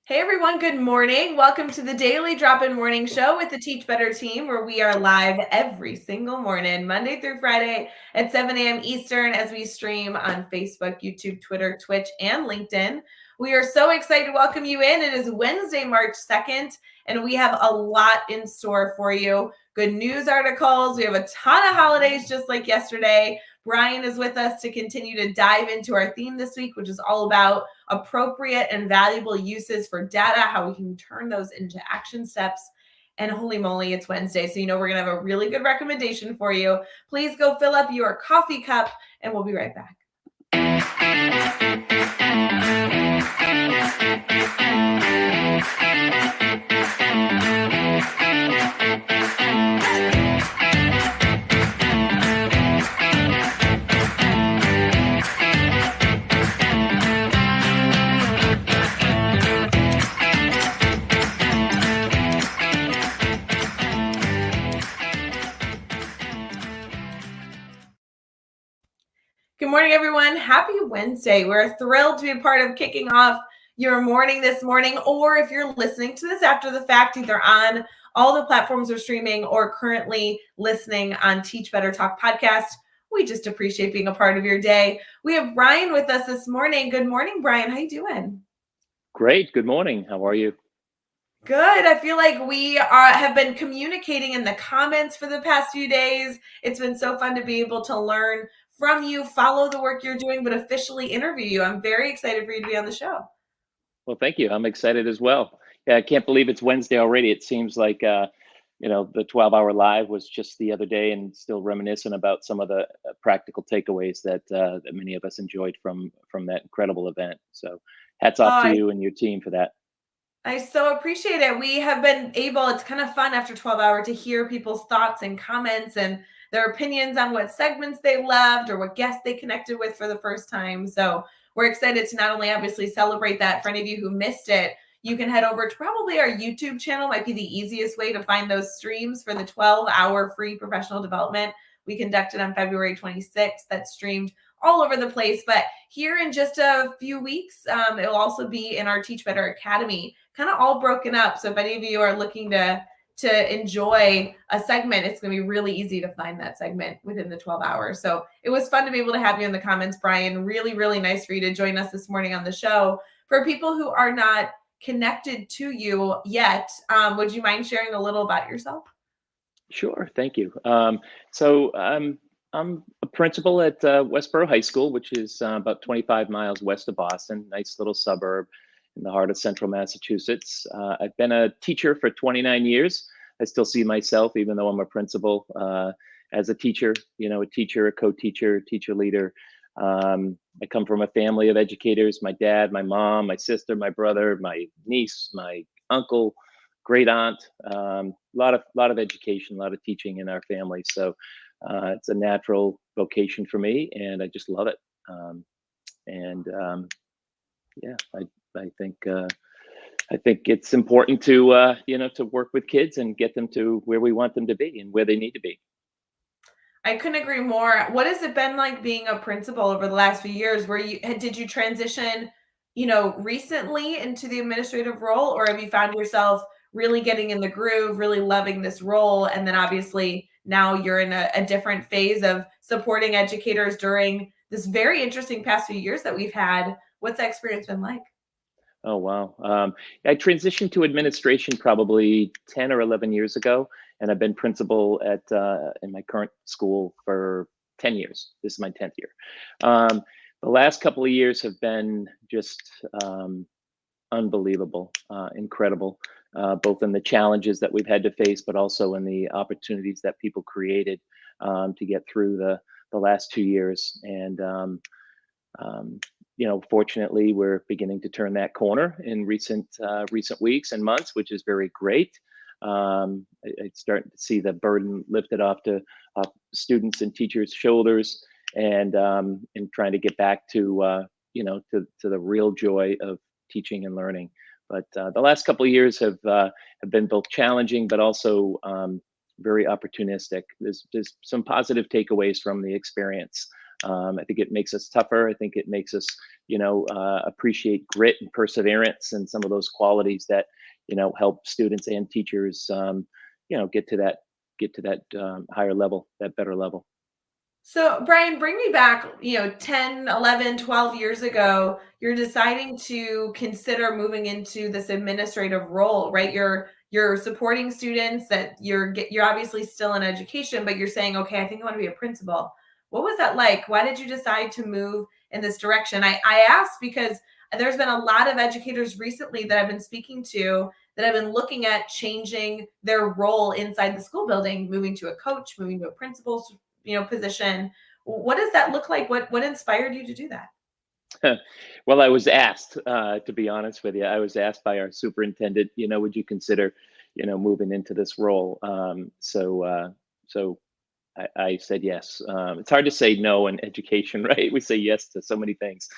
Hey everyone, good morning. Welcome to the Daily Drop-In Morning Show with the Teach Better team, where we are live every single morning, Monday through Friday at 7 a.m. Eastern, as we stream on Facebook, YouTube, Twitter, Twitch, and LinkedIn. We are so excited to welcome you in. It is Wednesday, March 2nd, and we have a lot in store for you. Good news articles. We have a ton of holidays just like yesterday. Brian is with us to continue to dive into our theme this week, which is all about appropriate and valuable uses for data, how we can turn those into action steps. And holy moly, it's Wednesday. So, we're going to have a really good recommendation for you. Please go fill up your coffee cup and we'll be right back. Good morning, everyone. Happy Wednesday. We're thrilled to be a part of kicking off your morning this morning, or if you're listening to this after the fact, either on all the platforms we're streaming or currently listening on Teach Better Talk podcast. We just appreciate being a part of your day. We have Brian with us this morning. Good morning, Brian. How you doing? Great. Good morning. How are you? Good. I feel like we have been communicating in the comments for the past few days. It's been so fun to be able to learn from you, follow the work you're doing, but officially interview you. I'm very excited for you to be on the show. Well, thank you. I'm excited as well. Yeah, I can't believe it's Wednesday already. It seems like the 12-hour live was just the other day, and still reminiscent about some of the practical takeaways that many of us enjoyed from that incredible event. So, hats off to you and your team for that. I so appreciate it. We have been able, it's kind of fun after 12 hours to hear people's thoughts and comments and their opinions on what segments they loved or what guests they connected with for the first time. So we're excited to not only obviously celebrate that. For any of you who missed it, you can head over to probably our YouTube channel. Might be the easiest way to find those streams for the 12-hour free professional development we conducted on February 26th. That's streamed all over the place. But here in just a few weeks, it will also be in our Teach Better Academy, kind of all broken up. So if any of you are looking to enjoy a segment, it's going to be really easy to find that segment within the 12 hours. So it was fun to be able to have you in the comments, Brian. Really, really nice for you to join us this morning on the show. For people who are not connected to you yet, would you mind sharing a little about yourself? Sure. Thank you. I'm a principal at Westboro High School, which is about 25 miles west of Boston. Nice little suburb in the heart of central Massachusetts. I've been a teacher for 29 years. I still see myself, even though I'm a principal, as a teacher. A teacher, a co-teacher, teacher leader. I come from a family of educators. My dad, my mom, my sister, my brother, my niece, my uncle, great aunt. Lot of education, a lot of teaching in our family. So it's a natural vocation for me, and I just love it. Yeah, I think it's important to to work with kids and get them to where we want them to be and where they need to be. I couldn't agree more. What has it been like being a principal over the last few years? Did you transition, recently into the administrative role, or have you found yourself really getting in the groove, really loving this role? And then obviously now you're in a different phase of supporting educators during this very interesting past few years that we've had. What's that experience been like? Oh, wow. I transitioned to administration probably 10 or 11 years ago, and I've been principal at in my current school for 10 years. This is my 10th year. The last couple of years have been just unbelievable, incredible, both in the challenges that we've had to face, but also in the opportunities that people created to get through the last 2 years. And fortunately, we're beginning to turn that corner in recent weeks and months, which is very great. It's starting to see the burden lifted off students and teachers' shoulders, and trying to get back to to the real joy of teaching and learning. But the last couple of years have been both challenging, but also very opportunistic. There's some positive takeaways from the experience. I think it makes us tougher. I think it makes us, appreciate grit and perseverance and some of those qualities that, help students and teachers, get to that higher level, that better level. So, Brian, bring me back, 10, 11, 12 years ago, you're deciding to consider moving into this administrative role, right? You're supporting students that you're obviously still in education, but you're saying, "Okay, I think I want to be a principal." What was that like? Why did you decide to move in this direction? I asked because there's been a lot of educators recently that I've been speaking to that have been looking at changing their role inside the school building, moving to a coach, moving to a principal, position. What does that look like? What inspired you to do that? Well, I was asked, to be honest with you, I was asked by our superintendent, would you consider, moving into this role? So I said yes. It's hard to say no in education, right? We say yes to so many things.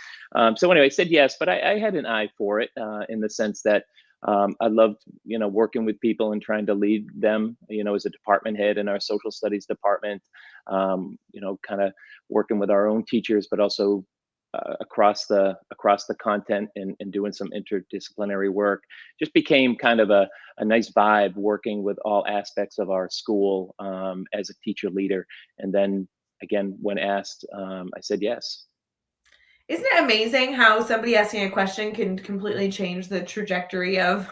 So anyway, I said yes, but I had an eye for it, in the sense that I loved, working with people and trying to lead them, as a department head in our social studies department, kind of working with our own teachers, but also across the content, and doing some interdisciplinary work. Just became kind of a nice vibe working with all aspects of our school, as a teacher leader. And then again, when asked, I said yes. Isn't it amazing how somebody asking a question can completely change the trajectory of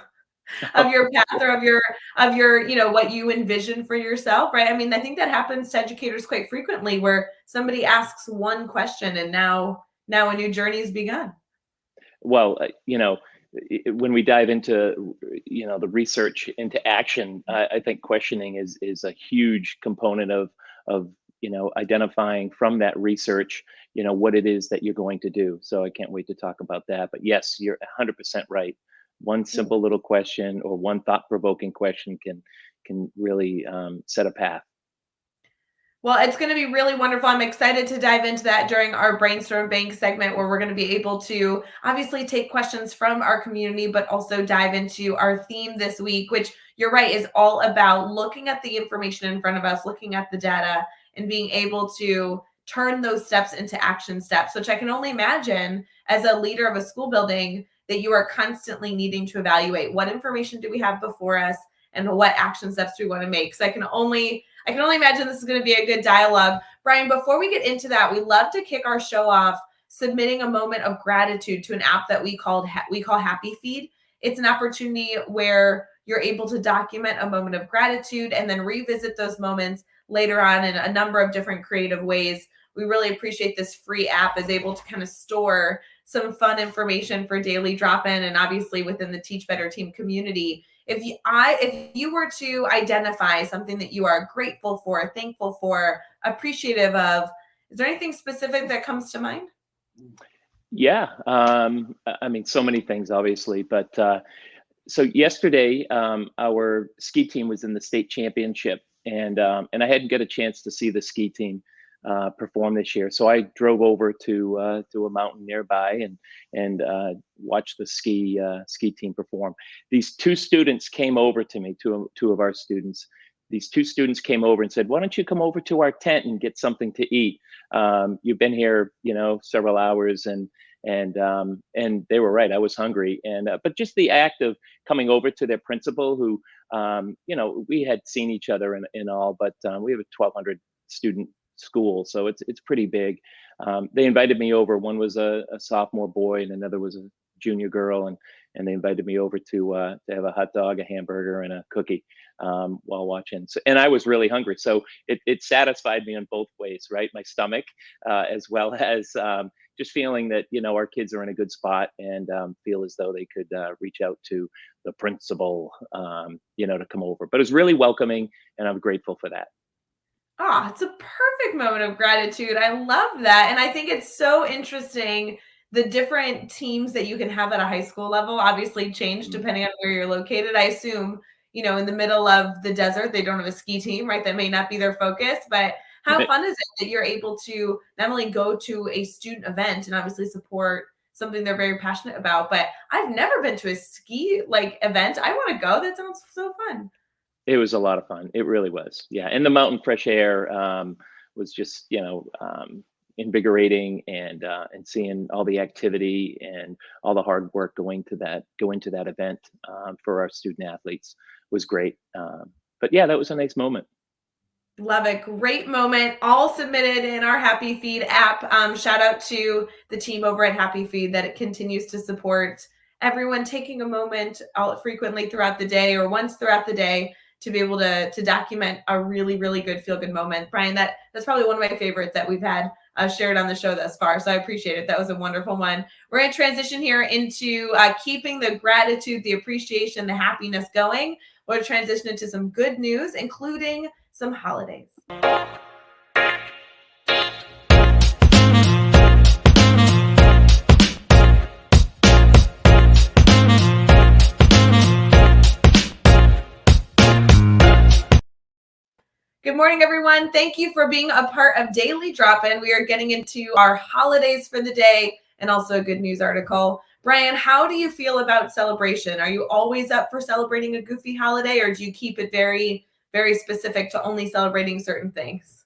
your path or of your what you envision for yourself, right? I mean, I think that happens to educators quite frequently where somebody asks one question and now a new journey's begun. Well, when we dive into, the research into action, I think questioning is a huge component of identifying from that research, what it is that you're going to do. So I can't wait to talk about that. But yes, you're 100% right. One simple little question or one thought-provoking question can really, set a path. Well, it's going to be really wonderful. I'm excited to dive into that during our brainstorm bank segment where we're going to be able to obviously take questions from our community, but also dive into our theme this week, which you're right, is all about looking at the information in front of us, looking at the data, and being able to turn those steps into action steps, which I can only imagine as a leader of a school building that you are constantly needing to evaluate what information do we have before us and what action steps do we want to make. So I can only imagine this is going to be a good dialogue. Brian, before we get into that, we love to kick our show off submitting a moment of gratitude to an app that we call Happy Feed. It's an opportunity where you're able to document a moment of gratitude and then revisit those moments later on in a number of different creative ways. We really appreciate this free app is able to kind of store some fun information for daily drop-in and obviously within the Teach Better Team community. If you were to identify something that you are grateful for, thankful for, appreciative of, is there anything specific that comes to mind? Yeah, I mean, so many things, obviously, but so yesterday, our ski team was in the state championship, and I hadn't got a chance to see the ski team perform this year. So I drove over to a mountain nearby and watched the ski team perform. These two students came over to me, two of our students. These two students came over and said, "Why don't you come over to our tent and get something to eat? You've been here, several hours." And they were right. I was hungry, and but just the act of coming over to their principal, who, we had seen each other in all, but we have a 1,200 student school, so it's pretty big. They invited me over. One was a sophomore boy, and another was a junior girl, and they invited me over to have a hot dog, a hamburger, and a cookie, while watching. So, and I was really hungry, so it satisfied me in both ways, right? My stomach, as well as just feeling that our kids are in a good spot, and feel as though they could reach out to the principal, to come over. But it was really welcoming, and I'm grateful for that. Ah, it's a perfect moment of gratitude. I love that. And I think it's so interesting the different teams that you can have at a high school level obviously change Mm. depending on where you're located. I assume, in the middle of the desert, they don't have a ski team, right? That may not be their focus, but how fun is it that you're able to not only go to a student event and obviously support something they're very passionate about, but I've never been to a ski like event. I want to go. That sounds so fun. It was a lot of fun. It really was. Yeah, and the mountain fresh air, was just, invigorating, and seeing all the activity and all the hard work going to that event for our student athletes was great. But yeah, that was a nice moment. Love it. Great moment. All submitted in our Happy Feed app. Shout out to the team over at Happy Feed that it continues to support everyone taking a moment frequently throughout the day or once throughout the day to be able to document a really, really good feel-good moment. Brian, that's probably one of my favorites that we've had shared on the show thus far. So I appreciate it. That was a wonderful one. We're going to transition here into keeping the gratitude, the appreciation, the happiness going. We're going to transition into some good news, including some holidays. Good morning, everyone. Thank you for being a part of Daily Drop-In. We are getting into our holidays for the day and also a good news article. Brian, how do you feel about celebration? Are you always up for celebrating a goofy holiday, or do you keep it very, very specific to only celebrating certain things?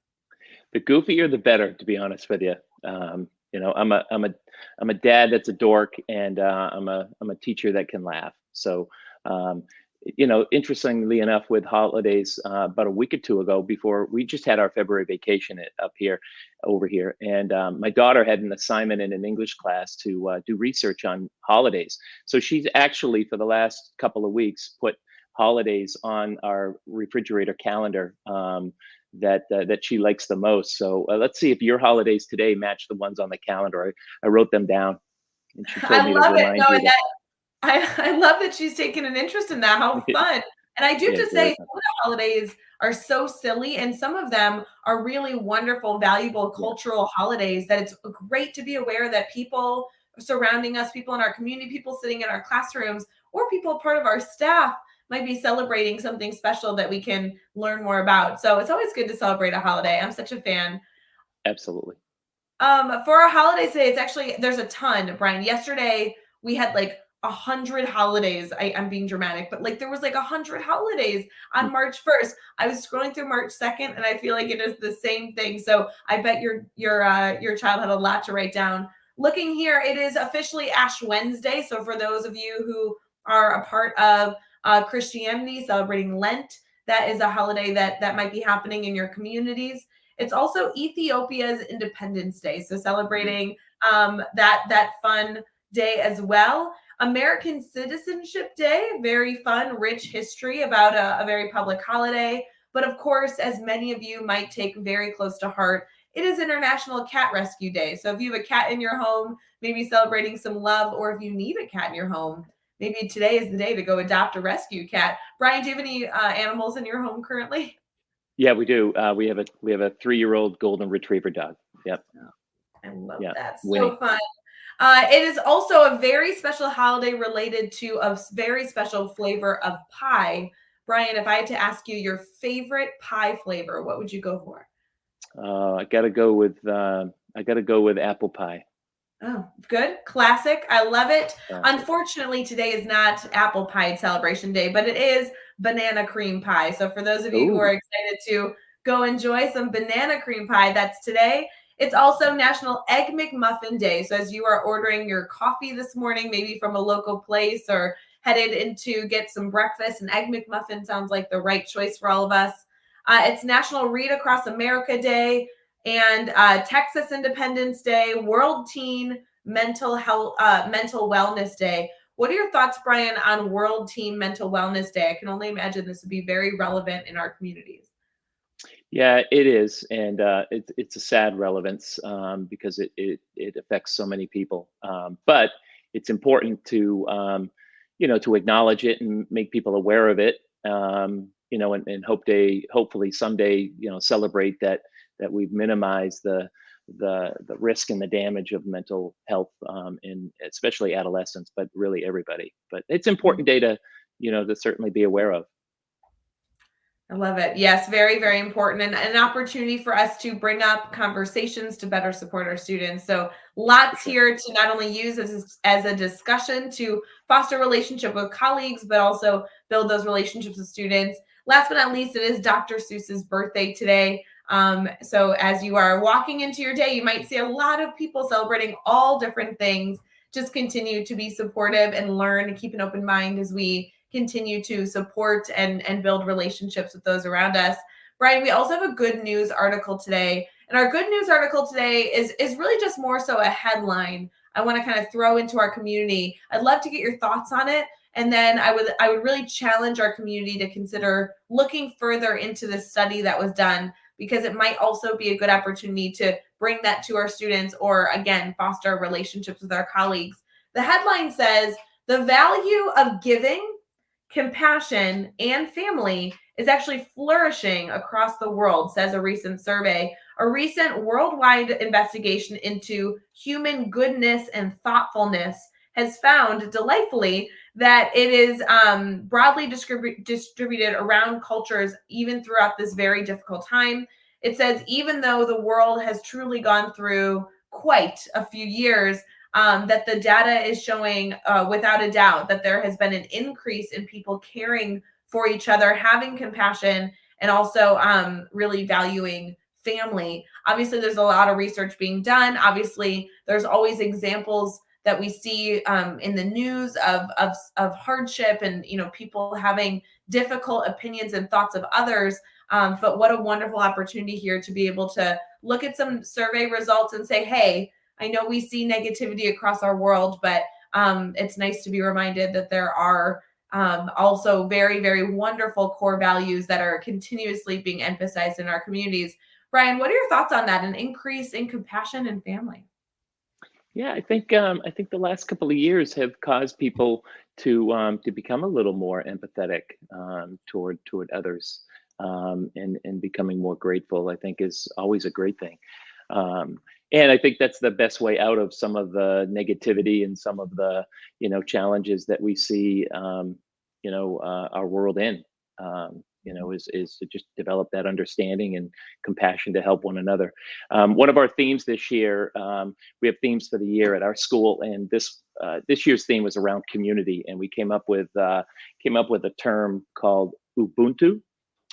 The goofier, the better, to be honest with you. I'm a dad that's a dork, and I'm a teacher that can laugh. So, interestingly enough, with holidays, about a week or two ago, before we just had our February vacation over here, and my daughter had an assignment in an English class to do research on holidays. So she's actually, for the last couple of weeks, put holidays on our refrigerator calendar that she likes the most. So let's see if your holidays today match the ones on the calendar. I wrote them down, and she told I me to love it. remind No, you and that. I love that she's taken an interest in that. How fun. And I do have Yeah, to it's say, really some fun. of the holidays are so silly, and some of them are really wonderful, valuable Yeah. cultural holidays that it's great to be aware that people surrounding us, people in our community, people sitting in our classrooms, or people part of our staff might be celebrating something special that we can learn more about. So it's always good to celebrate a holiday. I'm such a fan. Absolutely. For our holidays today, it's actually there's a ton, Brian. Yesterday we had like 100 holidays. I'm being dramatic, but like there was like 100 holidays on March 1st. I was scrolling through March 2nd, and I feel like it is the same thing. So I bet your child had a lot to write down. Looking here, it is officially Ash Wednesday. So for those of you who are a part of Christianity celebrating Lent, that is a holiday that might be happening in your communities. It's also Ethiopia's Independence Day, so celebrating that fun day as well. American Citizenship Day, very fun, rich history about a very public holiday. But of course, as many of you might take very close to heart, it is International Cat Rescue Day. So if you have a cat in your home, maybe celebrating some love, or if you need a cat in your home, maybe today is the day to go adopt a rescue cat. Brian, do you have any animals in your home currently? Yeah, we do. We have a 3-year-old golden retriever dog. Yep. I love Yeah. that. So Winnie. fun. It is also a very special holiday related to a very special flavor of pie. Brian, if I had to ask you your favorite pie flavor, what would you go for? I gotta go with apple pie. Oh, good. Classic. I love it. Classic. Unfortunately, today is not apple pie celebration day, but it is banana cream pie. So for those of you who are Ooh. excited to go enjoy some banana cream pie, that's today. It's also National Egg McMuffin Day. So as you are ordering your coffee this morning, maybe from a local place or headed in to get some breakfast, an Egg McMuffin sounds like the right choice for all of us. It's National Read Across America Day and Texas Independence Day, World Teen Mental Wellness Day. What are your thoughts, Brian, on World Teen Mental Wellness Day? I can only imagine this would be very relevant in our communities. Yeah, it is, and it's a sad relevance because it affects so many people. But it's important to to acknowledge it and make people aware of it. And hopefully someday celebrate that we've minimized the risk and the damage of mental health in especially adolescents, but really everybody. But it's an important day to certainly be aware of. I love it. Yes, very, very important, and an opportunity for us to bring up conversations to better support our students. So lots Sure. here to not only use as a discussion to foster relationship with colleagues, but also build those relationships with students. Last but not least, it is Dr. Seuss's birthday today. So as you are walking into your day, you might see a lot of people celebrating all different things. Just continue to be supportive and learn and keep an open mind as we continue to support and build relationships with those around us. Brian, we also have a good news article today. And our good news article today is really just more so a headline I want to kind of throw into our community. I'd love to get your thoughts on it. And then I would really challenge our community to consider looking further into the study that was done, because it might also be a good opportunity to bring that to our students, or again, foster relationships with our colleagues. The headline says, "The value of giving, compassion, and family is actually flourishing across the world," says a recent survey. A recent worldwide investigation into human goodness and thoughtfulness has found, delightfully, that it is broadly distributed around cultures, even throughout this very difficult time. It says, even though the world has truly gone through quite a few years, that the data is showing without a doubt that there has been an increase in people caring for each other, having compassion, and also really valuing family. Obviously, there's a lot of research being done. Obviously, there's always examples that we see in the news of hardship and people having difficult opinions and thoughts of others. But what a wonderful opportunity here to be able to look at some survey results and say, hey, I know we see negativity across our world, but it's nice to be reminded that there are also very, very wonderful core values that are continuously being emphasized in our communities. Brian, what are your thoughts on that? An increase in compassion and family? Yeah, I think the last couple of years have caused people to become a little more empathetic toward others, and becoming more grateful. I think is always a great thing, and I think that's the best way out of some of the negativity and some of the challenges that we see our world in. Is to just develop that understanding and compassion to help one another. One of our themes this year, we have themes for the year at our school, and this year's theme was around community, and we came up with a term called Ubuntu.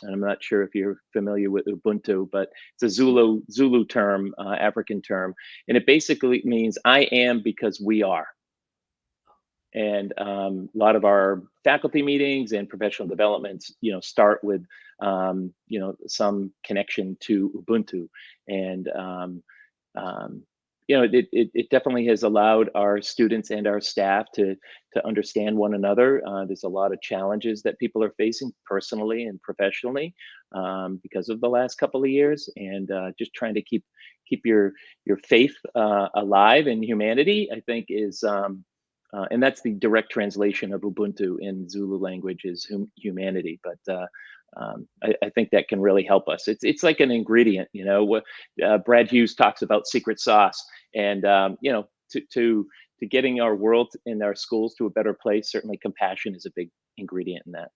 And I'm not sure if you're familiar with Ubuntu, but it's a Zulu term, African term, and it basically means "I am because we are." And a lot of our faculty meetings and professional developments, start with some connection to Ubuntu, and it definitely has allowed our students and our staff to understand one another. There's a lot of challenges that people are facing personally and professionally because of the last couple of years, and just trying to keep your faith alive in humanity, I think is. And that's the direct translation of Ubuntu in Zulu language is humanity. But I think that can really help us. It's like an ingredient, What Brad Hughes talks about secret sauce, and to getting our world and our schools to a better place. Certainly, compassion is a big ingredient in that.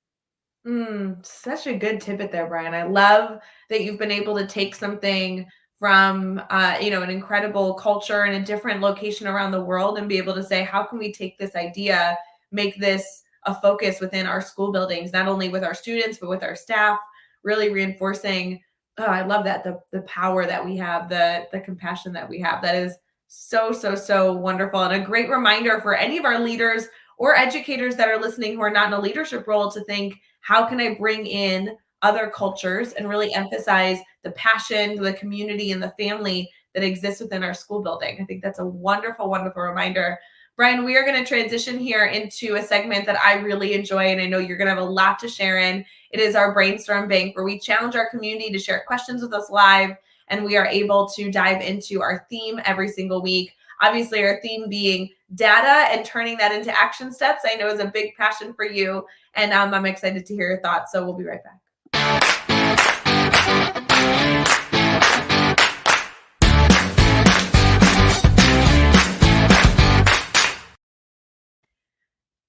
Such a good tidbit there, Brian. I love that you've been able to take something from an incredible culture in a different location around the world and be able to say, how can we take this idea, make this a focus within our school buildings, not only with our students, but with our staff, really reinforcing, I love that, the power that we have, the compassion that we have. That is so wonderful. And a great reminder for any of our leaders or educators that are listening who are not in a leadership role to think, how can I bring in other cultures and really emphasize the passion, the community, and the family that exists within our school building. I think that's a wonderful, wonderful reminder. Brian, we are going to transition here into a segment that I really enjoy, and I know you're going to have a lot to share in. It is our Brainstorm Bank, where we challenge our community to share questions with us live, and we are able to dive into our theme every single week. Obviously, our theme being data and turning that into action steps, I know is a big passion for you, and I'm excited to hear your thoughts, so we'll be right back.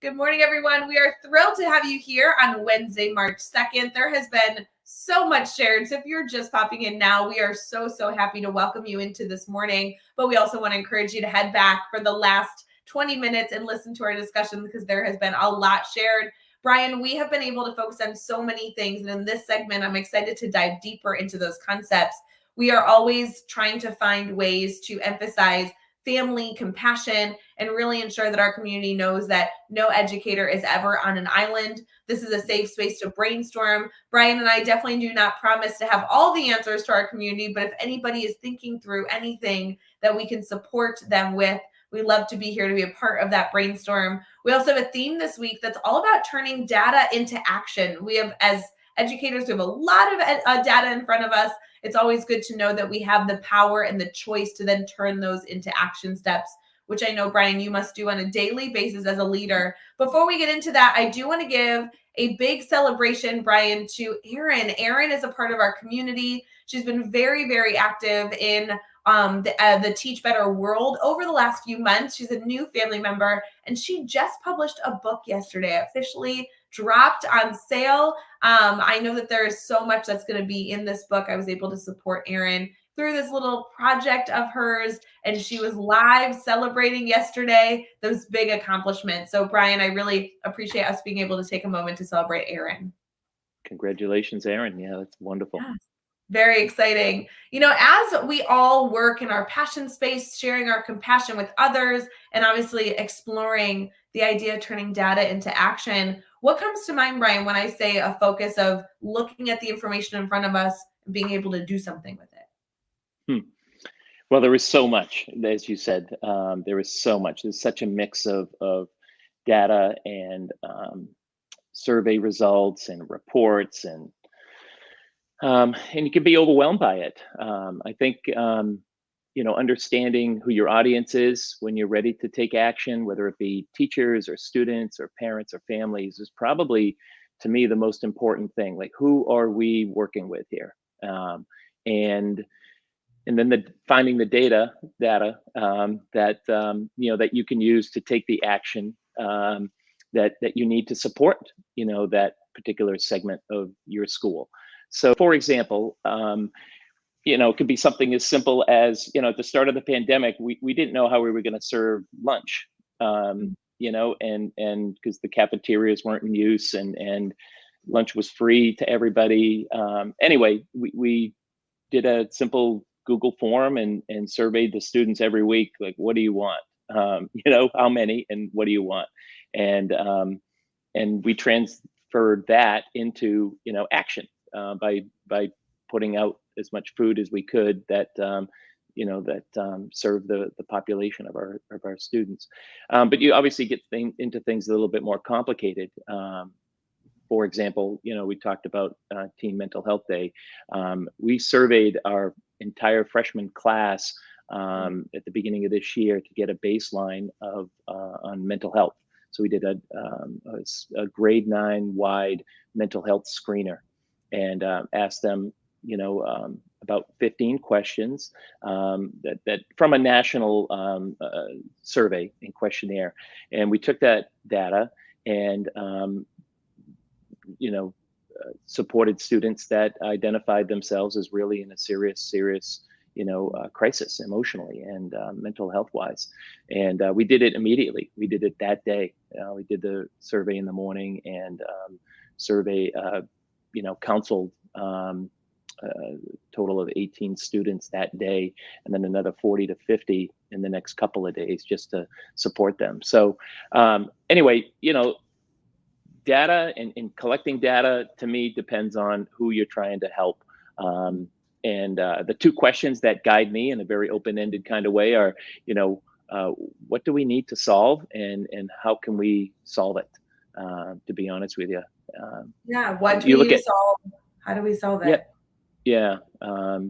Good morning, everyone. We are thrilled to have you here on Wednesday, March 2nd. There has been so much shared. So if you're just popping in now, we are so happy to welcome you into this morning. But we also want to encourage you to head back for the last 20 minutes and listen to our discussion, because there has been a lot shared. Brian, we have been able to focus on so many things. And in this segment, I'm excited to dive deeper into those concepts. We are always trying to find ways to emphasize family, compassion, and really ensure that our community knows that no educator is ever on an island. This is a safe space to brainstorm. Brian and I definitely do not promise to have all the answers to our community, but if anybody is thinking through anything that we can support them with, we love to be here to be a part of that brainstorm. We also have a theme this week that's all about turning data into action. We have, as educators, we have a lot of data in front of us. It's always good to know that we have the power and the choice to then turn those into action steps, which I know, Brian, you must do on a daily basis as a leader. Before we get into that, I do want to give a big celebration, Brian, to Erin. Erin is a part of our community. She's been very, very active in the Teach Better world over the last few months. She's a new family member, and she just published a book yesterday, officially dropped on sale. I know that there is so much that's going to be in this book. I was able to support Erin through this little project of hers, and she was live celebrating yesterday those big accomplishments. So, Brian, I really appreciate us being able to take a moment to celebrate Erin. Congratulations, Erin. Yeah, that's wonderful. Yeah. Very exciting. You know, as we all work in our passion space, sharing our compassion with others, and obviously exploring the idea of turning data into action, what comes to mind, Brian, when I say a focus of looking at the information in front of us and being able to do something with it? Well, there is so much, as you said. There is so much. There's such a mix of data and survey results and reports, and you can be overwhelmed by it. I think understanding who your audience is when you're ready to take action, whether it be teachers or students or parents or families, is probably, to me, the most important thing. Like, who are we working with here? And then finding the data that that you can use to take the action that you need to support that particular segment of your school. So, for example, it could be something as simple as, at the start of the pandemic, we didn't know how we were going to serve lunch, and because the cafeterias weren't in use, and lunch was free to everybody. Anyway, we did a simple Google form and surveyed the students every week, like, what do you want? How many and what do you want? And we transferred that into action by putting out as much food as we could that serve the population of our students. But you obviously get into things a little bit more complicated. For example, we talked about Teen Mental Health Day. We surveyed our entire freshman class at the beginning of this year to get a baseline on mental health. So we did a grade 9 wide mental health screener, and asked them, about 15 questions that from a national survey and questionnaire. And we took that data and supported students that identified themselves as really in a serious crisis emotionally and mental health wise. And we did it immediately. We did it that day. We did the survey in the morning, and counseled a total of 18 students that day, and then another 40 to 50 in the next couple of days just to support them. So anyway, data and collecting data, to me, depends on who you're trying to help. And the two questions that guide me in a very open-ended kind of way are, what do we need to solve, and how can we solve it? To be honest with you. What do we need to solve? How do we solve it? Yeah.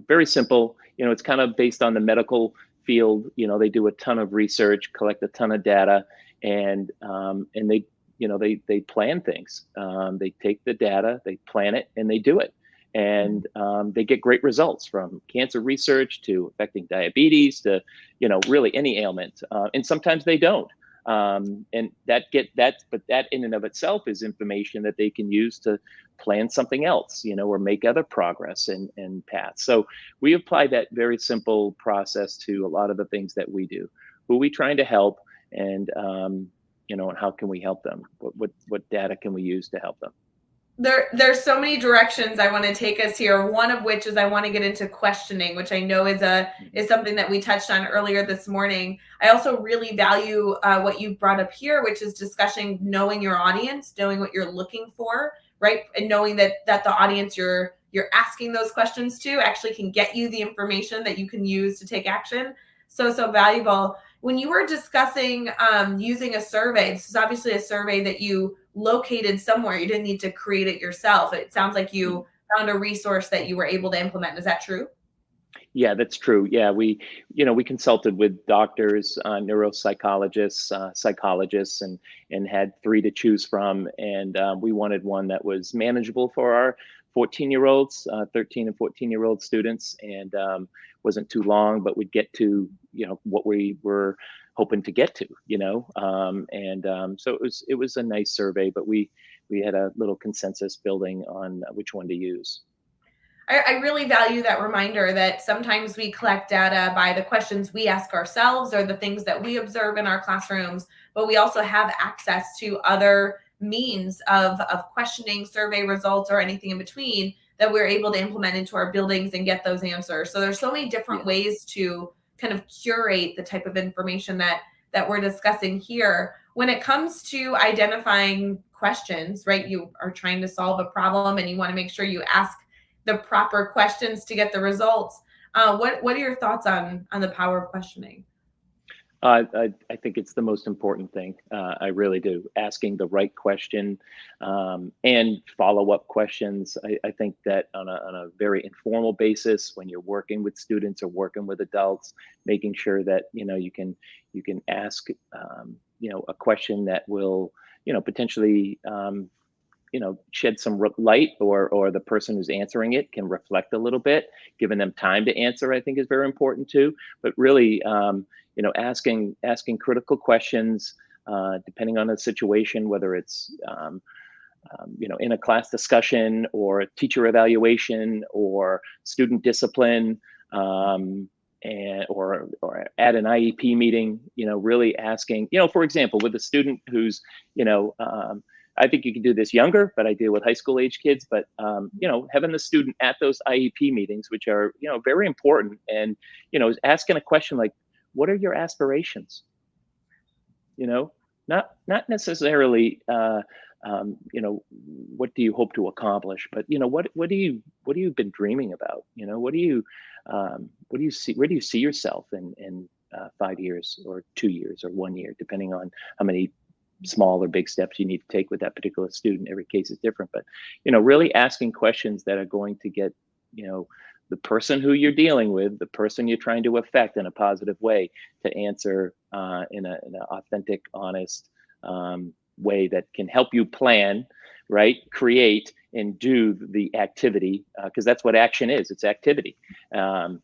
Very simple. It's kind of based on the medical field. They do a ton of research, collect a ton of data, and they plan things. They take the data, they plan it, and they do it. And they get great results, from cancer research to affecting diabetes to, really any ailment. And sometimes they don't. And but that in and of itself is information that they can use to plan something else, or make other progress and paths. So we apply that very simple process to a lot of the things that we do. Who are we trying to help? And and how can we help them? What data can we use to help them? There's so many directions I want to take us here. One of which is I want to get into questioning, which I know is something that we touched on earlier this morning. I also really value what you brought up here, which is discussing knowing your audience, knowing what you're looking for, right, and knowing that the audience you're asking those questions to actually can get you the information that you can use to take action. So valuable. When you were discussing using a survey, this is obviously a survey that you located somewhere. You didn't need to create it yourself. It sounds like you found a resource that you were able to implement. Is that true? Yeah, that's true. Yeah, we consulted with doctors, neuropsychologists, psychologists, and had three to choose from. And we wanted one that was manageable for our 14-year-olds, 13 and 14-year-old students, and wasn't too long, but would get to what we were hoping to get to. So it was a nice survey, but we had a little consensus building on which one to use. I really value that reminder that sometimes we collect data by the questions we ask ourselves or the things that we observe in our classrooms, but we also have access to other means of questioning, survey results, or anything in between that we're able to implement into our buildings and get those answers. So there's so many different ways to kind of curate the type of information that we're discussing here. When it comes to identifying questions, right, you are trying to solve a problem and you want to make sure you ask the proper questions to get the results. What are your thoughts on the power of questioning? I think it's the most important thing. I really do. Asking the right question and follow-up questions. I think that on a very informal basis, when you're working with students or working with adults, making sure that you can ask a question that will potentially shed some light, or the person who's answering it can reflect a little bit. Giving them time to answer, I think, is very important too. But really, asking critical questions, depending on the situation, whether it's in a class discussion or teacher evaluation or student discipline, or at an IEP meeting, really asking, for example, with a student who's, I think you can do this younger, but I deal with high school age kids. But having the student at those IEP meetings, which are very important, and asking a question like, "What are your aspirations?" Not necessarily, what do you hope to accomplish, but what do you been dreaming about? What do you see? Where do you see yourself in 5 years or 2 years or 1 year, depending on how many small or big steps you need to take with that particular student. Every case is different, but really asking questions that are going to get the person who you're dealing with, the person you're trying to affect in a positive way, to answer in an authentic, honest way that can help you plan, right, create, and do the activity, because that's what action is. It's activity. And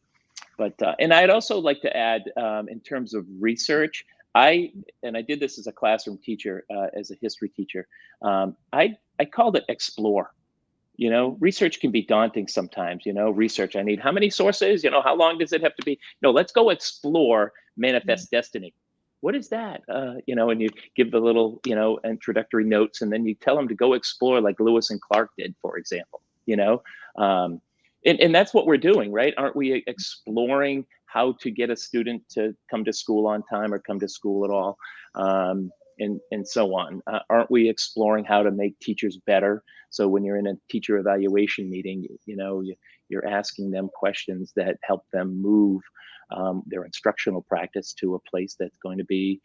I'd also like to add, in terms of research, I did this as a classroom teacher, as a history teacher. I called it explore. Research can be daunting sometimes. Research, I need how many sources? How long does it have to be? No, let's go explore manifest destiny. What is that? And you give the little, introductory notes, and then you tell them to go explore, like Lewis and Clark did, for example. And that's what we're doing, right? Aren't we exploring how to get a student to come to school on time or come to school at all, and so on? Aren't we exploring how to make teachers better? So when you're in a teacher evaluation meeting, you're asking them questions that help them move their instructional practice to a place that's going to be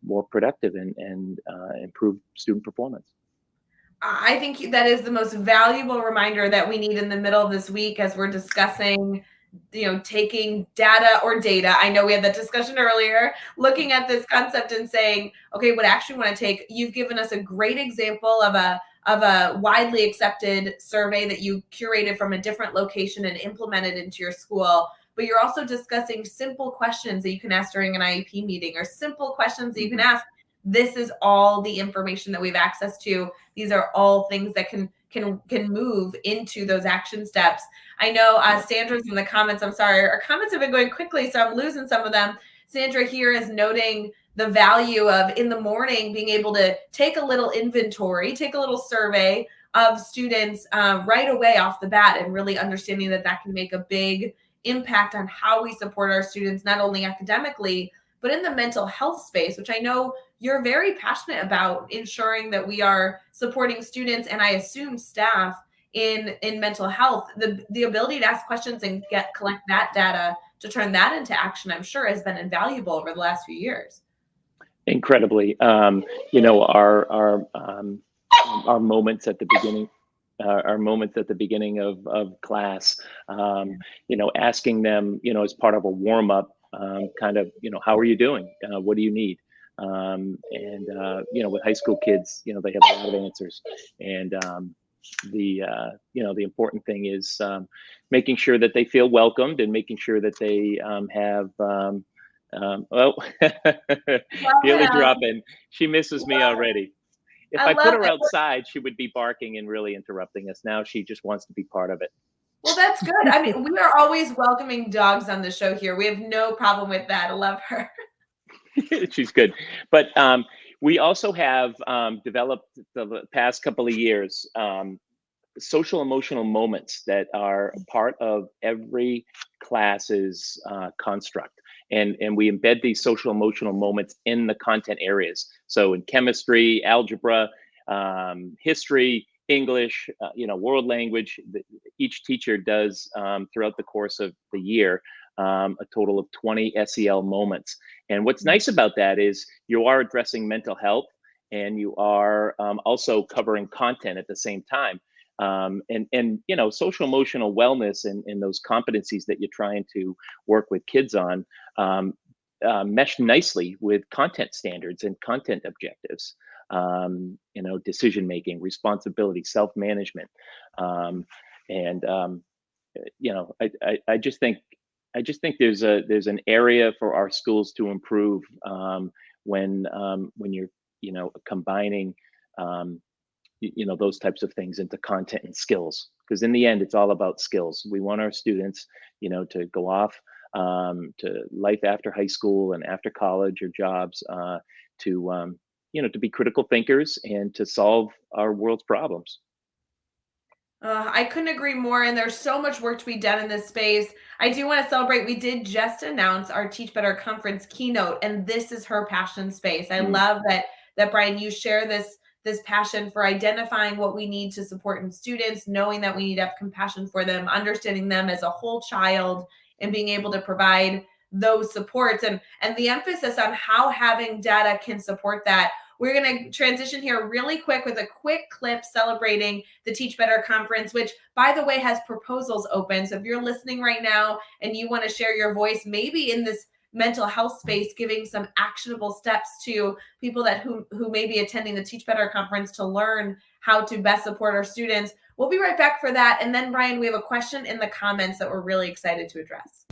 more productive and improve student performance. I think that is the most valuable reminder that we need in the middle of this week as we're discussing, taking data. I know we had that discussion earlier, looking at this concept and saying, okay, what action we want to take. You've given us a great example of a widely accepted survey that you curated from a different location and implemented into your school. But you're also discussing simple questions that you can ask during an IEP meeting, or simple questions that you can ask. This is all the information that we have access to. These are all things that can move into those action steps. I know Sandra's in the comments. I'm sorry, our comments have been going quickly, so I'm losing some of them. Sandra here is noting the value of in the morning being able to take a little inventory, take a little survey of students right away off the bat, and really understanding that that can make a big impact on how we support our students, not only academically, but in the mental health space, which I know you're very passionate about, ensuring that we are supporting students and I assume staff in mental health. The ability to ask questions and collect that data to turn that into action, I'm sure, has been invaluable over the last few years. Incredibly. Our moments at the beginning, our moments at the beginning of class, asking them, as part of a warm up, kind of, how are you doing? What do you need? With high school kids, they have a lot of answers. And the important thing is making sure that they feel welcomed, and making sure that they have Billy dropping. She misses me already. If I put her outside, she would be barking and really interrupting us. Now she just wants to be part of it. Well, that's good. I mean, we are always welcoming dogs on the show here. We have no problem with that. I love her. She's good. But we also have developed the past couple of years social emotional moments that are part of every class's construct. And we embed these social emotional moments in the content areas. So in chemistry, algebra, history, English, world language, each teacher does throughout the course of the year a total of 20 SEL moments. And what's nice about that is you are addressing mental health, and you are also covering content at the same time. Social emotional wellness and those competencies that you're trying to work with kids on mesh nicely with content standards and content objectives. Decision making, responsibility, self management, I just think there's an area for our schools to improve when you're combining those types of things into content and skills, because in the end it's all about skills. We want our students to go off to life after high school and after college or jobs to be critical thinkers and to solve our world's problems. I couldn't agree more. And there's so much work to be done in this space. I do want to celebrate. We did just announce our Teach Better Conference keynote, and this is her passion space. I love that Brian, you share this passion for identifying what we need to support in students, knowing that we need to have compassion for them, understanding them as a whole child, and being able to provide those supports, and the emphasis on how having data can support that. We're going to transition here really quick with a quick clip celebrating the Teach Better Conference, which, by the way, has proposals open. So if you're listening right now and you want to share your voice, maybe in this mental health space, giving some actionable steps to people who may be attending the Teach Better Conference to learn how to best support our students. We'll be right back for that. And then, Brian, we have a question in the comments that we're really excited to address.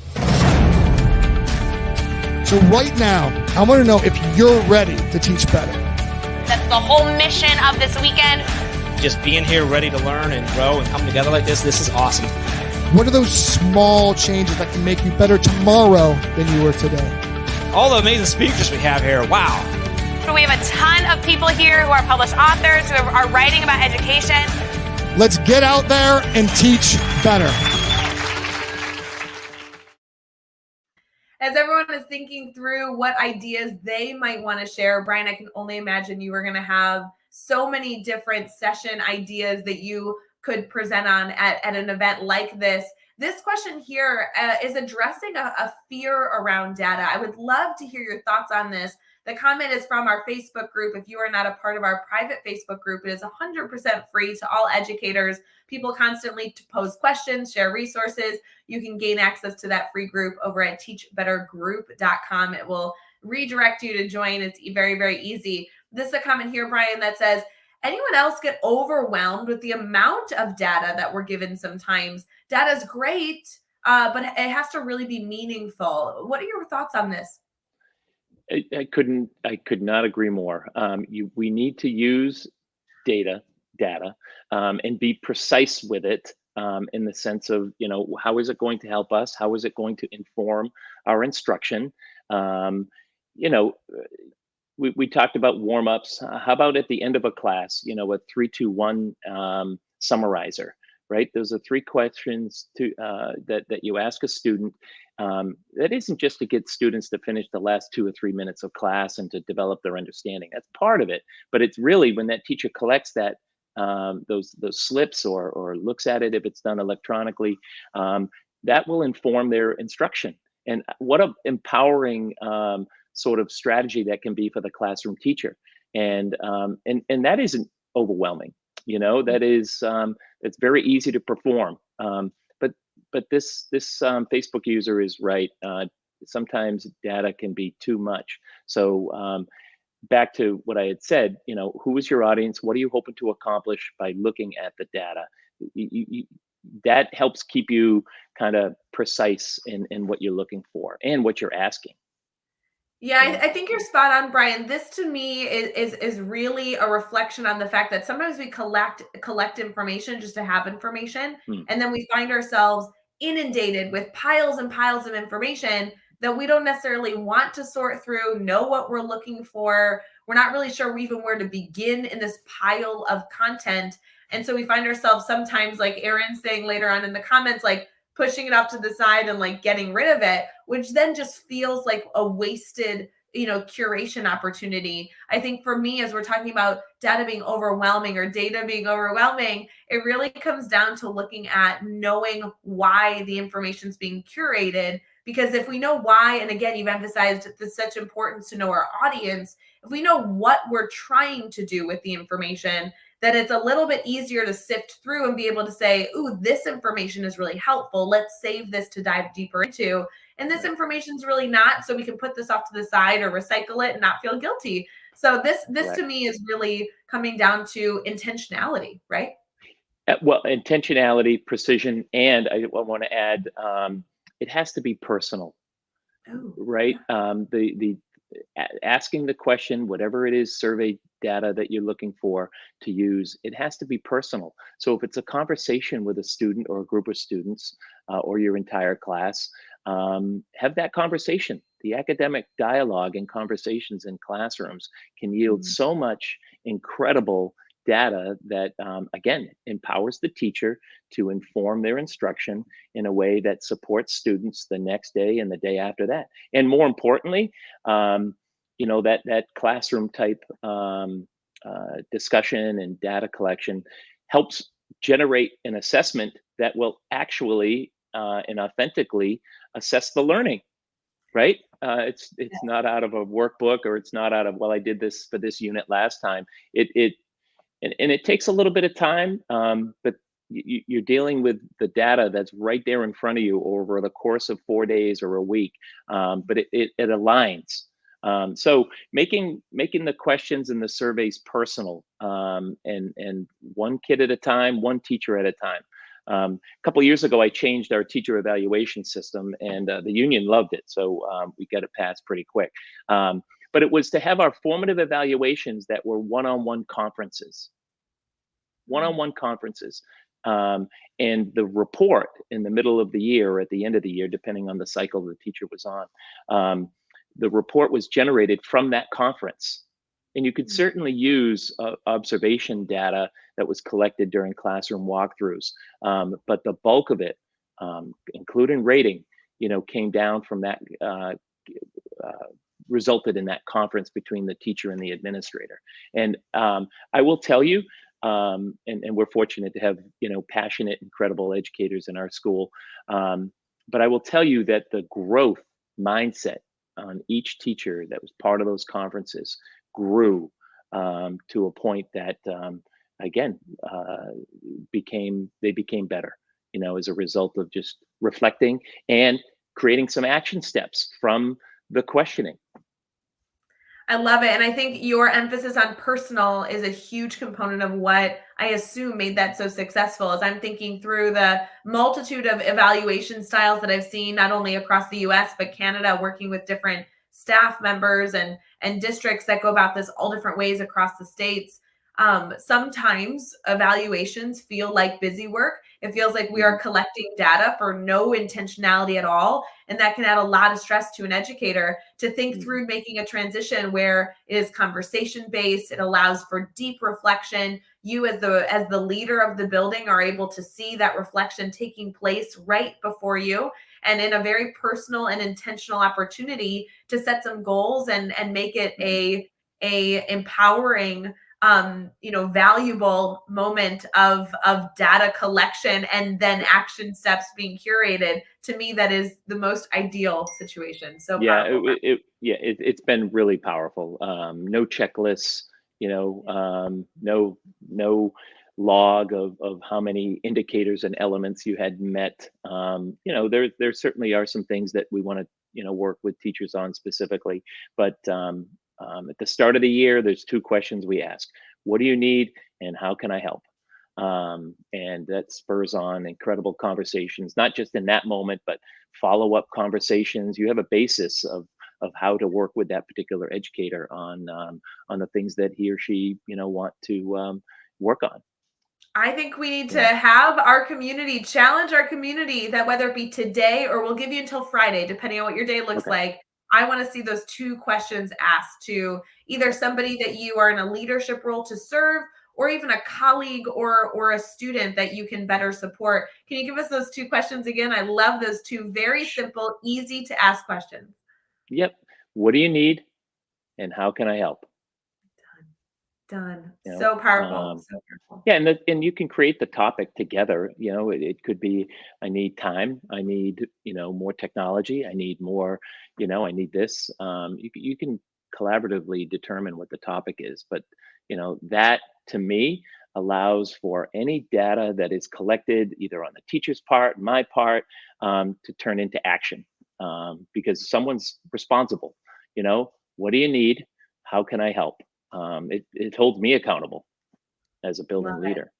So right now, I want to know if you're ready to teach better. That's the whole mission of this weekend. Just being here ready to learn and grow and come together like this is awesome. What are those small changes that can make you better tomorrow than you were today? All the amazing speakers we have here, wow. So we have a ton of people here who are published authors, who are writing about education. Let's get out there and teach better. As everyone is thinking through what ideas they might want to share, Brian, I can only imagine you are going to have so many different session ideas that you could present on at an event like this. This question here is addressing a fear around data. I would love to hear your thoughts on this. The comment is from our Facebook group. If you are not a part of our private Facebook group, it is 100% free to all educators. People constantly pose questions, share resources. You can gain access to that free group over at teachbettergroup.com. It will redirect you to join. It's very, very easy. This is a comment here, Brian, that says, anyone else get overwhelmed with the amount of data that we're given sometimes? Data is great, but it has to really be meaningful. What are your thoughts on this? I could not agree more. We need to use data, and be precise with it in the sense of, how is it going to help us? How is it going to inform our instruction? we talked about warm-ups. How about at the end of a class, you know, a 3-2-1 summarizer, right? Those are 3 questions that you ask a student. That isn't just to get students to finish the last 2 or 3 minutes of class and to develop their understanding. That's part of it, but it's really when that teacher collects that those slips or looks at it if it's done electronically, that will inform their instruction. And what a empowering sort of strategy that can be for the classroom teacher. And that isn't overwhelming. You know, that is it's very easy to perform. But this Facebook user is right. Sometimes data can be too much. So back to what I had said, you know, who is your audience? What are you hoping to accomplish by looking at the data? That helps keep you kind of precise in what you're looking for and what you're asking. Yeah, I think you're spot on, Brian. This to me is really a reflection on the fact that sometimes we collect information just to have information, and then we find ourselves inundated with piles and piles of information that we don't necessarily want to sort through, know what we're looking for. We're not really sure even where to begin in this pile of content. And so we find ourselves sometimes, like Aaron's saying later on in the comments, like pushing it off to the side and like getting rid of it, which then just feels like a wasted, you know, curation opportunity. I think for me, as we're talking about data being overwhelming or data being overwhelming, it really comes down to looking at knowing why the information is being curated. Because if we know why, and again, you've emphasized the such importance to know our audience, if we know what we're trying to do with the information, that it's a little bit easier to sift through and be able to say, ooh, this information is really helpful. Let's save this to dive deeper into. And this information is really not, so we can put this off to the side or recycle it and not feel guilty. So this to me is really coming down to intentionality, right? Well, intentionality, precision, and I want to add, it has to be personal, right? The asking the question, whatever it is, survey data that you're looking for to use, it has to be personal. So if it's a conversation with a student or a group of students or your entire class, have that conversation. The academic dialogue and conversations in classrooms can yield so much incredible data that, again, empowers the teacher to inform their instruction in a way that supports students the next day and the day after that. And more importantly, you know, that classroom type discussion and data collection helps generate an assessment that will actually and authentically assess the learning, right? It's not out of a workbook, or it's not out of, well, I did this for this unit last time. And it takes a little bit of time, but you're dealing with the data that's right there in front of you over the course of 4 days or a week, but it aligns. So making the questions and the surveys personal, and one kid at a time, one teacher at a time. A couple of years ago, I changed our teacher evaluation system, and the union loved it, so we got it passed pretty quick. But it was to have our formative evaluations that were one-on-one conferences. And the report in the middle of the year or at the end of the year, depending on the cycle the teacher was on, the report was generated from that conference. And you could certainly use observation data that was collected during classroom walkthroughs. But the bulk of it, including rating, you know, came down from that, resulted in that conference between the teacher and the administrator. And I will tell you, and we're fortunate to have, you know, passionate, incredible educators in our school. But I will tell you that the growth mindset on each teacher that was part of those conferences grew to a point that, again, they became better, you know, as a result of just reflecting and creating some action steps from the questioning. I love it. And I think your emphasis on personal is a huge component of what I assume made that so successful. As I'm thinking through the multitude of evaluation styles that I've seen, not only across the US, but Canada, working with different staff members and districts that go about this all different ways across the states. Sometimes evaluations feel like busy work. It feels like we are collecting data for no intentionality at all. And that can add a lot of stress to an educator to think through making a transition where it is conversation based. It allows for deep reflection. You as the leader of the building are able to see that reflection taking place right before you, and in a very personal and intentional opportunity to set some goals and make it a empowering, valuable moment of data collection and then action steps being curated. To me, that is the most ideal situation. So Yeah, powerful. it's been really powerful. No checklists, no log of how many indicators and elements you had met. There certainly are some things that we want to work with teachers on specifically, but at the start of the year, there's two questions we ask: what do you need, and how can I help? And that spurs on incredible conversations, not just in that moment, but follow-up conversations. You have a basis of how to work with that particular educator on the things that he or she want to work on. I think we need to have our community challenge our community, that whether it be today or we'll give you until Friday, depending on what your day looks Okay. like. I want to see those two questions asked to either somebody that you are in a leadership role to serve, or even a colleague or a student that you can better support. Can you give us those two questions again? I love those two very simple, easy to ask questions. Yep. What do you need, and how can I help? Done. You know, So powerful. um, So powerful. Yeah, and you can create the topic together. It could be, I need time, I need more technology, I need more, I need this. You can collaboratively determine what the topic is, but that to me allows for any data that is collected either on the teacher's part, my part, to turn into action, because someone's responsible. What do you need? How can I help? It holds me accountable as a Love building it. leader,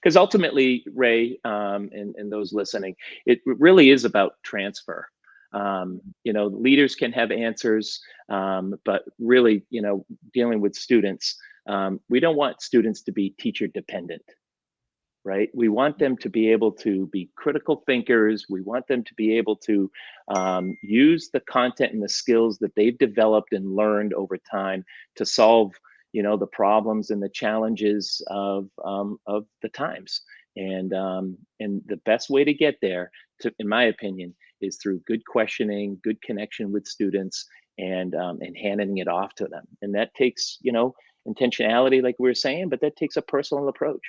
because ultimately, Ray, and those listening, it really is about transfer. Leaders can have answers, but really, dealing with students, we don't want students to be teacher dependent, right? We want them to be able to be critical thinkers. We want them to be able to use the content and the skills that they've developed and learned over time to solve, the problems and the challenges of the times. And the best way to get there, in my opinion, is through good questioning, good connection with students, and handing it off to them. And that takes, intentionality, like we were saying, but that takes a personal approach.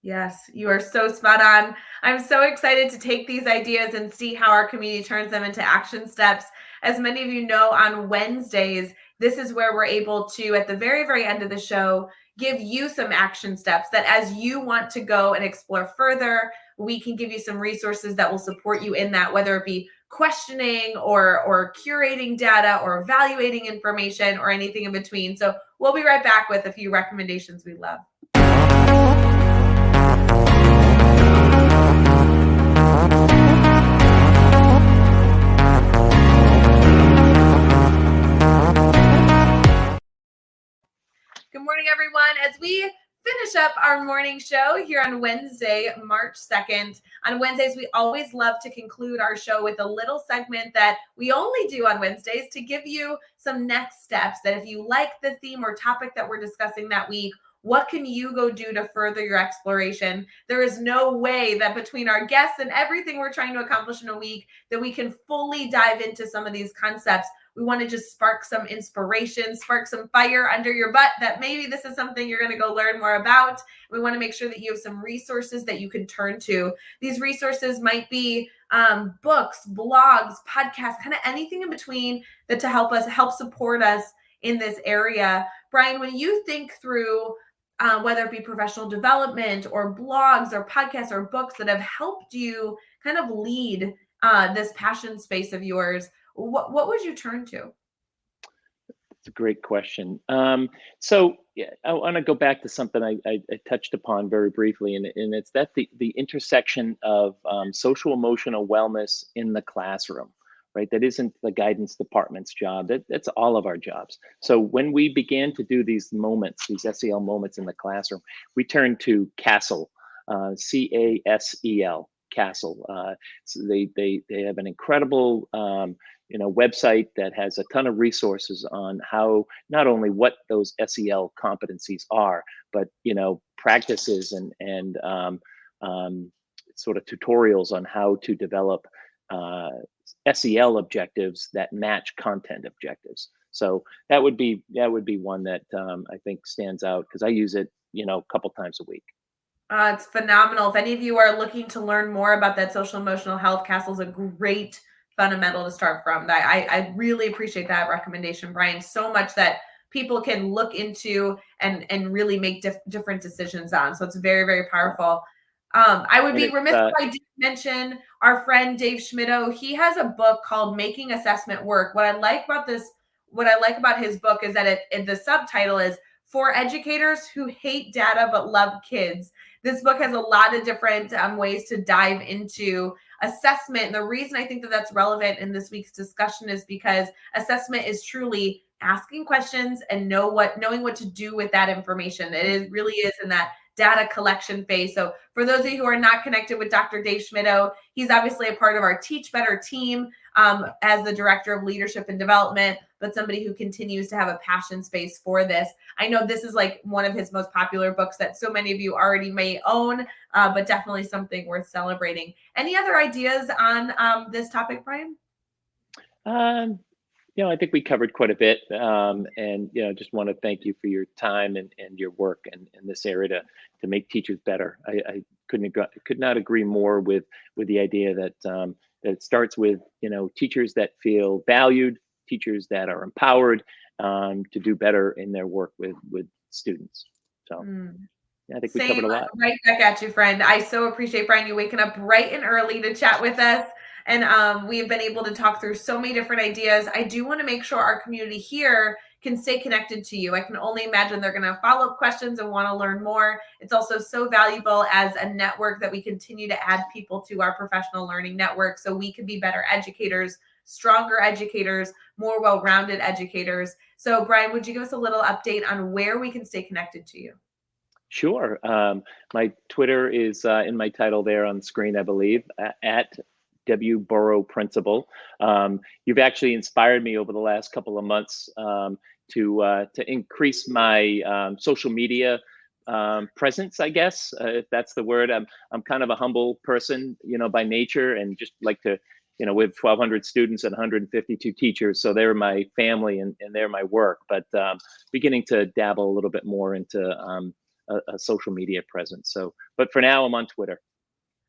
Yes, you are so spot on. I'm so excited to take these ideas and see how our community turns them into action steps. As many of you know, on Wednesdays, this is where we're able to, at the very, very end of the show, give you some action steps that as you want to go and explore further, we can give you some resources that will support you in that, whether it be questioning or curating data or evaluating information or anything in between. So we'll be right back with a few recommendations we love. Good morning, everyone. As we finish up our morning show here on Wednesday, March 2nd. On Wednesdays, we always love to conclude our show with a little segment that we only do on Wednesdays to give you some next steps, that if you like the theme or topic that we're discussing that week, what can you go do to further your exploration? There is no way that between our guests and everything we're trying to accomplish in a week that we can fully dive into some of these concepts. We want to just spark some inspiration, spark some fire under your butt that maybe this is something you're going to go learn more about. We want to make sure that you have some resources that you can turn to. These resources might be books, blogs, podcasts, kind of anything in between that to help support us in this area. Brian, when you think through whether it be professional development or blogs or podcasts or books that have helped you kind of lead this passion space of yours, what would you turn to? It's a great question. So yeah, I want to go back to something I touched upon very briefly, and it's that the intersection of social emotional wellness in the classroom, right? That isn't the guidance department's job. That's all of our jobs. So when we began to do these moments, these SEL moments in the classroom, we turned to CASEL, CASEL, CASEL. So they have an incredible website that has a ton of resources on how, not only what those SEL competencies are, but practices and sort of tutorials on how to develop SEL objectives that match content objectives. So that would be one that I think stands out, because I use it a couple times a week. It's phenomenal. If any of you are looking to learn more about that social emotional health, CASEL's a great fundamental to start from. I really appreciate that recommendation, Brian, so much, that people can look into and really make different decisions on. So it's very, very powerful. I would be remiss if I didn't mention our friend Dave Schmittou. He has a book called Making Assessment Work. What I like about his book is that the subtitle is For Educators Who Hate Data But Love Kids. This book has a lot of different ways to dive into assessment. And the reason I think that that's relevant in this week's discussion is because assessment is truly asking questions and knowing what to do with that information. Really is in that data collection phase. So for those of you who are not connected with Dr. Dave Schmittou, he's obviously a part of our Teach Better team as the Director of Leadership and Development, but somebody who continues to have a passion space for this. I know this is like one of his most popular books that so many of you already may own, but definitely something worth celebrating. Any other ideas on this topic, Brian? I think we covered quite a bit, and just want to thank you for your time and your work in this area to make teachers better. I could not agree more with the idea that that it starts with teachers that feel valued, teachers that are empowered to do better in their work with students. So I think we covered a lot. Right back at you, friend. I so appreciate, Brian, you waking up bright and early to chat with us. And we have been able to talk through so many different ideas. I do want to make sure our community here can stay connected to you. I can only imagine they're going to have follow-up questions and want to learn more. It's also so valuable as a network that we continue to add people to our professional learning network so we can be better educators, stronger educators, more well-rounded educators. So Brian, would you give us a little update on where we can stay connected to you? Sure. My Twitter is in my title there on the screen, I believe, at W. Burrow Principal. You've actually inspired me over the last couple of months to increase my social media presence, I guess, if that's the word. I'm kind of a humble person, by nature, and just like to, we have 1,200 students and 152 teachers, so they're my family and they're my work. But beginning to dabble a little bit more into a social media presence. So, but for now, I'm on Twitter.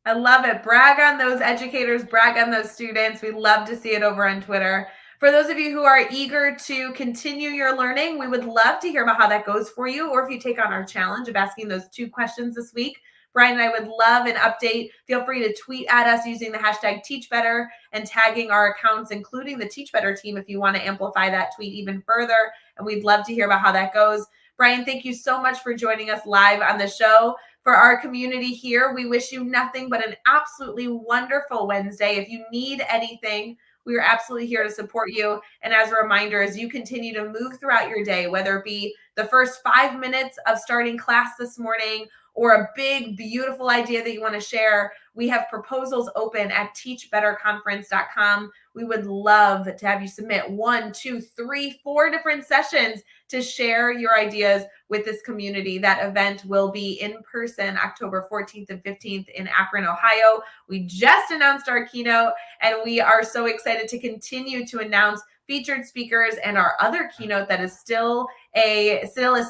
I love it. Brag on those educators, brag on those students. We love to see it over on Twitter. For those of you who are eager to continue your learning, we would love to hear about how that goes for you, or if you take on our challenge of asking those 2 questions this week. Brian and I would love an update. Feel free to tweet at us using the hashtag TeachBetter and tagging our accounts, including the Teach Better team, if you want to amplify that tweet even further. And we'd love to hear about how that goes. Brian, thank you so much for joining us live on the show. For our community here, we wish you nothing but an absolutely wonderful Wednesday. If you need anything, we are absolutely here to support you. And as a reminder, as you continue to move throughout your day, whether it be the first 5 minutes of starting class this morning or a big, beautiful idea that you want to share, we have proposals open at teachbetterconference.com. We would love to have you submit 1, 2, 3, 4 different sessions to share your ideas with this community. That event will be in person October 14th and 15th in Akron, Ohio. We just announced our keynote, and we are so excited to continue to announce featured speakers and our other keynote that is still a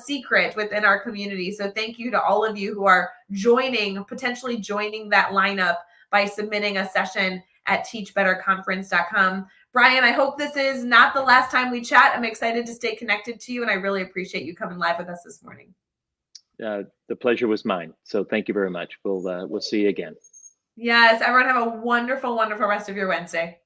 secret within our community. So thank you to all of you who are potentially joining that lineup by submitting a session at teachbetterconference.com. Brian, I hope this is not the last time we chat. I'm excited to stay connected to you, and I really appreciate you coming live with us this morning. The pleasure was mine. So thank you very much. We'll see you again. Yes, everyone have a wonderful, wonderful rest of your Wednesday.